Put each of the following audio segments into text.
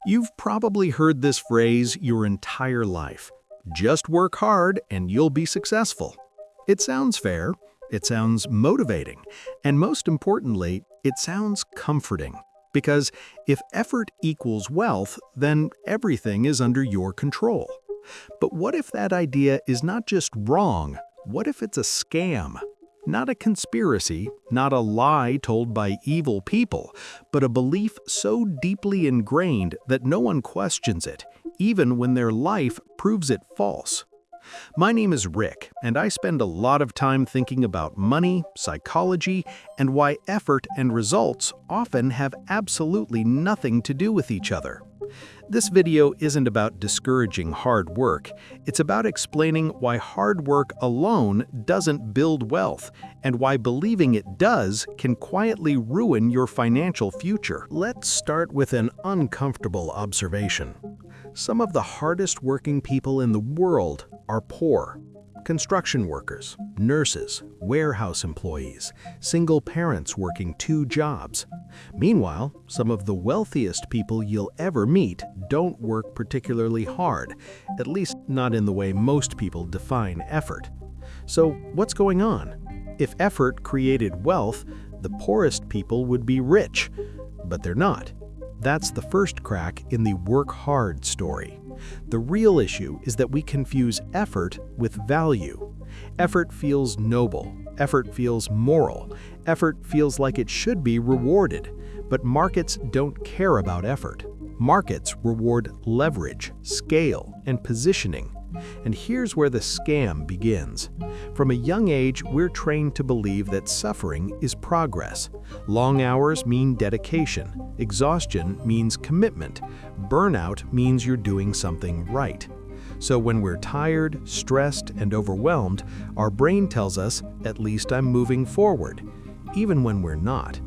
You've probably heard this phrase your entire life. Just work hard and you'll be successful. It sounds fair, it sounds motivating, and most importantly, it sounds comforting. Because if effort equals wealth, then everything is under your control. But what if that idea is not just wrong? What if it's a scam? Not a conspiracy, not a lie told by evil people, but a belief so deeply ingrained that no one questions it, even when their life proves it false. My name is Rick, and I spend a lot of time thinking about money, psychology, and why effort and results often have absolutely nothing to do with each other. This video isn't about discouraging hard work, it's about explaining why hard work alone doesn't build wealth, and why believing it does can quietly ruin your financial future. Let's start with an uncomfortable observation. Some of the hardest working people in the world are poor. Construction workers, nurses, warehouse employees, single parents working 2 jobs. Meanwhile, some of the wealthiest people you'll ever meet don't work particularly hard, at least not in the way most people define effort. So what's going on? If effort created wealth, the poorest people would be rich, but they're not. That's the first crack in the work hard story. The real issue is that we confuse effort with value. Effort feels noble, effort feels moral, effort feels like it should be rewarded. But markets don't care about effort. Markets reward leverage, scale, and positioning. And here's where the scam begins. From a young age, we're trained to believe that suffering is progress. Long hours mean dedication. Exhaustion means commitment. Burnout means you're doing something right. So when we're tired, stressed, and overwhelmed, our brain tells us, at least I'm moving forward, even when we're not.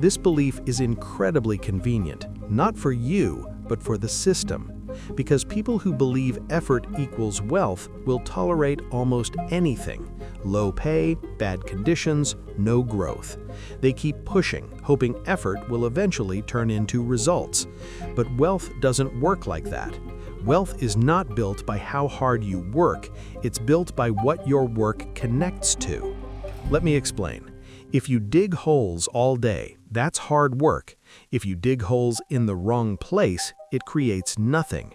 This belief is incredibly convenient, not for you, but for the system. Because people who believe effort equals wealth will tolerate almost anything. Low pay, bad conditions, no growth. They keep pushing, hoping effort will eventually turn into results. But wealth doesn't work like that. Wealth is not built by how hard you work, it's built by what your work connects to. Let me explain. If you dig holes all day, that's hard work. If you dig holes in the wrong place, it creates nothing.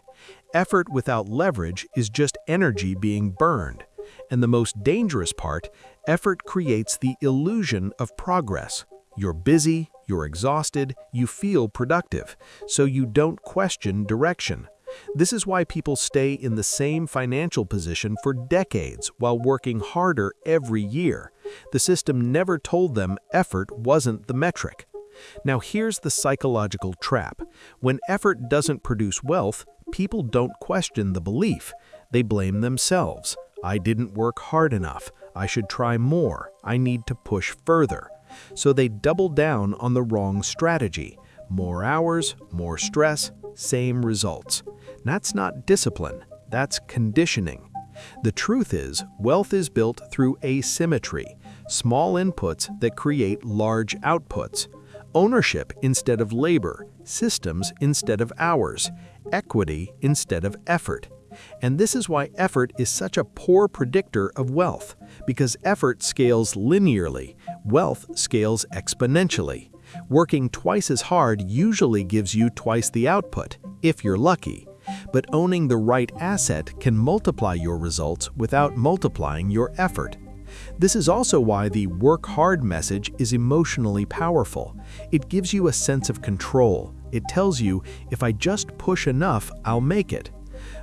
Effort without leverage is just energy being burned. And the most dangerous part, effort creates the illusion of progress. You're busy, you're exhausted, you feel productive, so you don't question direction. This is why people stay in the same financial position for decades while working harder every year. The system never told them effort wasn't the metric. Now here's the psychological trap. When effort doesn't produce wealth, people don't question the belief. They blame themselves. I didn't work hard enough. I should try more. I need to push further. So they double down on the wrong strategy. More hours, more stress, same results. That's not discipline, that's conditioning. The truth is, wealth is built through asymmetry, small inputs that create large outputs. Ownership instead of labor, systems instead of hours, equity instead of effort. And this is why effort is such a poor predictor of wealth, because effort scales linearly, wealth scales exponentially. Working twice as hard usually gives you twice the output, if you're lucky. But owning the right asset can multiply your results without multiplying your effort. This is also why the work hard message is emotionally powerful. It gives you a sense of control. It tells you, if I just push enough, I'll make it.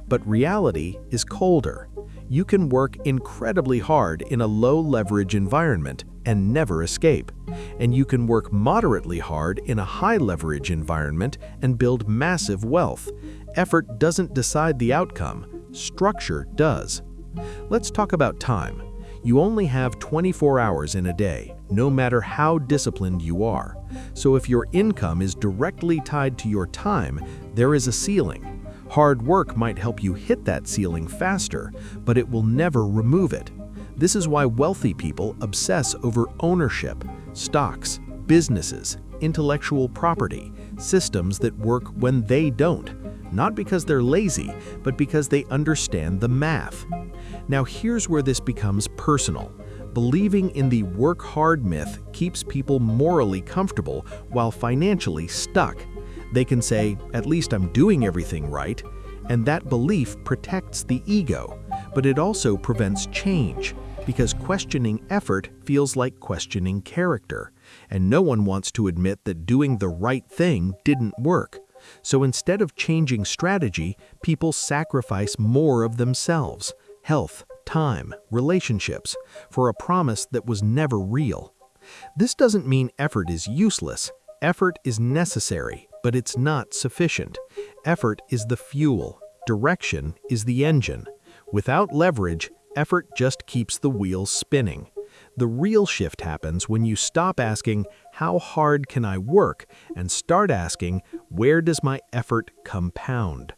But reality is colder. You can work incredibly hard in a low-leverage environment and never escape. And you can work moderately hard in a high-leverage environment and build massive wealth. Effort doesn't decide the outcome, structure does. Let's talk about time. You only have 24 hours in a day, no matter how disciplined you are. So if your income is directly tied to your time, there is a ceiling. Hard work might help you hit that ceiling faster, but it will never remove it. This is why wealthy people obsess over ownership, stocks, businesses, intellectual property, systems that work when they don't. not because they're lazy, but because they understand the math. Now here's where this becomes personal. Believing in the work hard myth keeps people morally comfortable while financially stuck. They can say, at least I'm doing everything right, and that belief protects the ego, but it also prevents change, because questioning effort feels like questioning character, and no one wants to admit that doing the right thing didn't work. So instead of changing strategy, people sacrifice more of themselves, health, time, relationships, for a promise that was never real. This doesn't mean effort is useless. Effort is necessary, but it's not sufficient. Effort is the fuel. Direction is the engine. Without leverage, effort just keeps the wheels spinning. The real shift happens when you stop asking, how hard can I work, and start asking, where does my effort compound?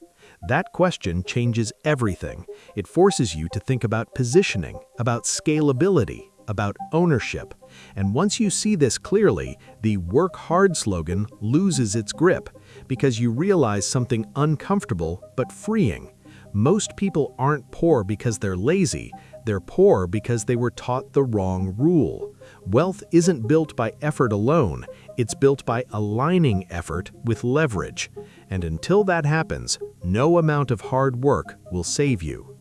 That question changes everything. It forces you to think about positioning, about scalability, about ownership. And once you see this clearly, the work hard slogan loses its grip, because you realize something uncomfortable but freeing. Most people aren't poor because they're lazy. They're poor because they were taught the wrong rule. Wealth isn't built by effort alone. It's built by aligning effort with leverage. And until that happens, no amount of hard work will save you.